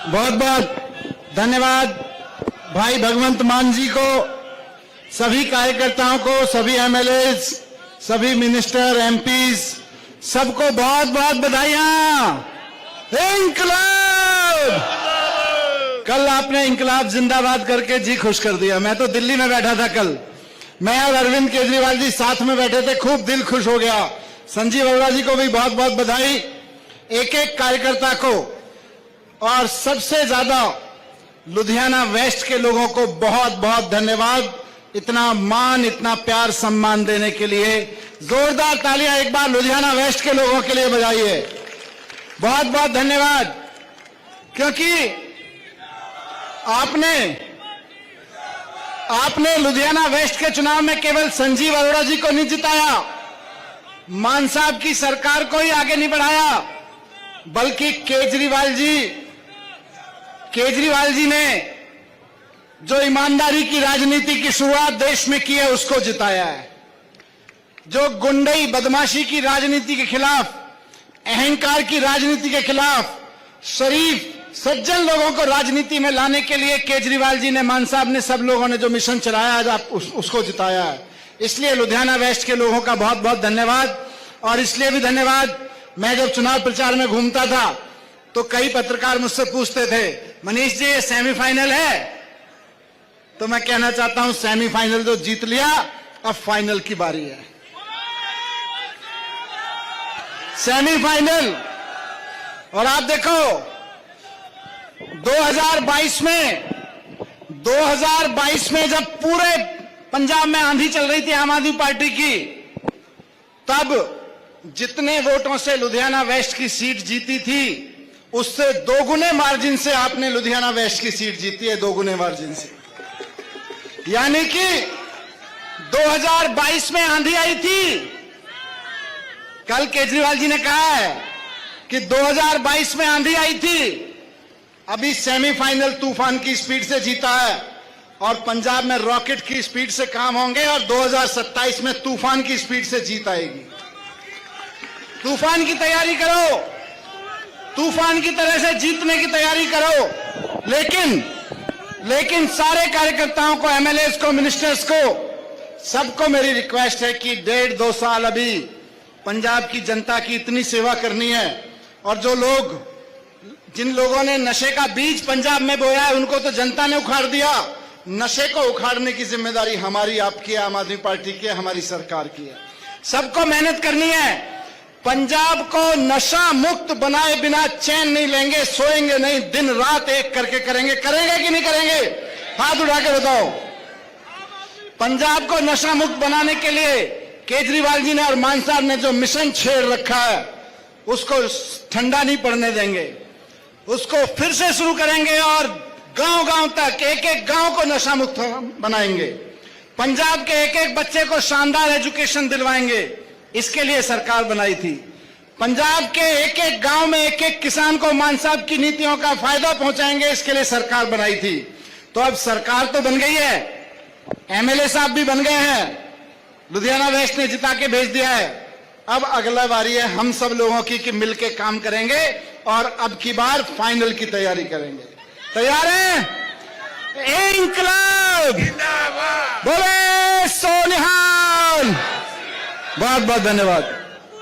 बहुत बहुत धन्यवाद भाई भगवंत मान जी को, सभी कार्यकर्ताओं को, सभी एमएलए, सभी मिनिस्टर, एमपीज, सबको बहुत बहुत बधाइयां। इंकलाब! कल आपने इंकलाब जिंदाबाद करके जी खुश कर दिया। मैं तो दिल्ली में बैठा था कल, मैं और अरविंद केजरीवाल जी साथ में बैठे थे, खूब दिल खुश हो गया। संजीव अरोड़ा जी को भी बहुत बहुत बधाई, एक एक कार्यकर्ता को, और सबसे ज्यादा लुधियाना वेस्ट के लोगों को बहुत बहुत धन्यवाद। इतना मान, इतना प्यार, सम्मान देने के लिए जोरदार तालियां एक बार लुधियाना वेस्ट के लोगों के लिए बजाइए। बहुत बहुत धन्यवाद, क्योंकि आपने लुधियाना वेस्ट के चुनाव में केवल संजीव अरोड़ा जी को नहीं जिताया, मान साहब की सरकार को ही आगे नहीं बढ़ाया, बल्कि केजरीवाल जी ने जो ईमानदारी की राजनीति की शुरुआत देश में की है उसको जिताया है। जो गुंडई बदमाशी की राजनीति के खिलाफ, अहंकार की राजनीति के खिलाफ, शरीफ सज्जन लोगों को राजनीति में लाने के लिए केजरीवाल जी ने, मान साहब ने, सब लोगों ने जो मिशन चलाया आज आप उसको जिताया है। इसलिए लुधियाना वेस्ट के लोगों का बहुत बहुत धन्यवाद। और इसलिए भी धन्यवाद, मैं जब चुनाव प्रचार में घूमता था तो कई पत्रकार मुझसे पूछते थे, मनीष जी ये सेमीफाइनल है? तो मैं कहना चाहता हूं सेमीफाइनल तो जीत लिया, अब फाइनल की बारी है। सेमीफाइनल। और आप देखो 2022 में जब पूरे पंजाब में आंधी चल रही थी आम आदमी पार्टी की, तब जितने वोटों से लुधियाना वेस्ट की सीट जीती थी उससे दोगुने मार्जिन से आपने लुधियाना वेस्ट की सीट जीती है, दोगुने मार्जिन से। यानी कि 2022 में आंधी आई थी, कल केजरीवाल जी ने कहा है कि 2022 में आंधी आई थी, अभी सेमीफाइनल तूफान की स्पीड से जीता है, और पंजाब में रॉकेट की स्पीड से काम होंगे, और 2027 में तूफान की स्पीड से जीत आएगी। तूफान की तैयारी करो, तूफान की तरह से जीतने की तैयारी करो। लेकिन सारे कार्यकर्ताओं को, एमएलए को, मिनिस्टर्स को, सबको मेरी रिक्वेस्ट है कि 1.5-2 साल अभी पंजाब की जनता की इतनी सेवा करनी है, और जिन लोगों ने नशे का बीज पंजाब में बोया है उनको तो जनता ने उखाड़ दिया। नशे को उखाड़ने की जिम्मेदारी हमारी, आपकी, आम आदमी पार्टी की है, हमारी सरकार की है। सबको मेहनत करनी है। पंजाब को नशा मुक्त बनाए बिना चैन नहीं लेंगे, सोएंगे नहीं, दिन रात एक करके करेंगे। करेंगे कि नहीं करेंगे? हाथ उठा के बताओ। पंजाब को नशा मुक्त बनाने के लिए केजरीवाल जी ने और मान साहब ने जो मिशन छेड़ रखा है उसको ठंडा नहीं पड़ने देंगे, उसको फिर से शुरू करेंगे, और गांव-गांव तक, एक एक गांव को नशा मुक्त बनाएंगे। पंजाब के एक एक बच्चे को शानदार एजुकेशन दिलवाएंगे, इसके लिए सरकार बनाई थी। पंजाब के एक एक गांव में एक एक किसान को मान साहब की नीतियों का फायदा पहुंचाएंगे, इसके लिए सरकार बनाई थी। तो अब सरकार तो बन गई है, एमएलए साहब भी बन गए हैं, लुधियाना वेस्ट ने जिता के भेज दिया है। अब अगला बारी है हम सब लोगों की कि मिलके काम करेंगे, और अब की बार फाइनल की तैयारी करेंगे। तैयार हैं? इंकलाब! बोले सोनिहाल! बहुत बहुत धन्यवाद।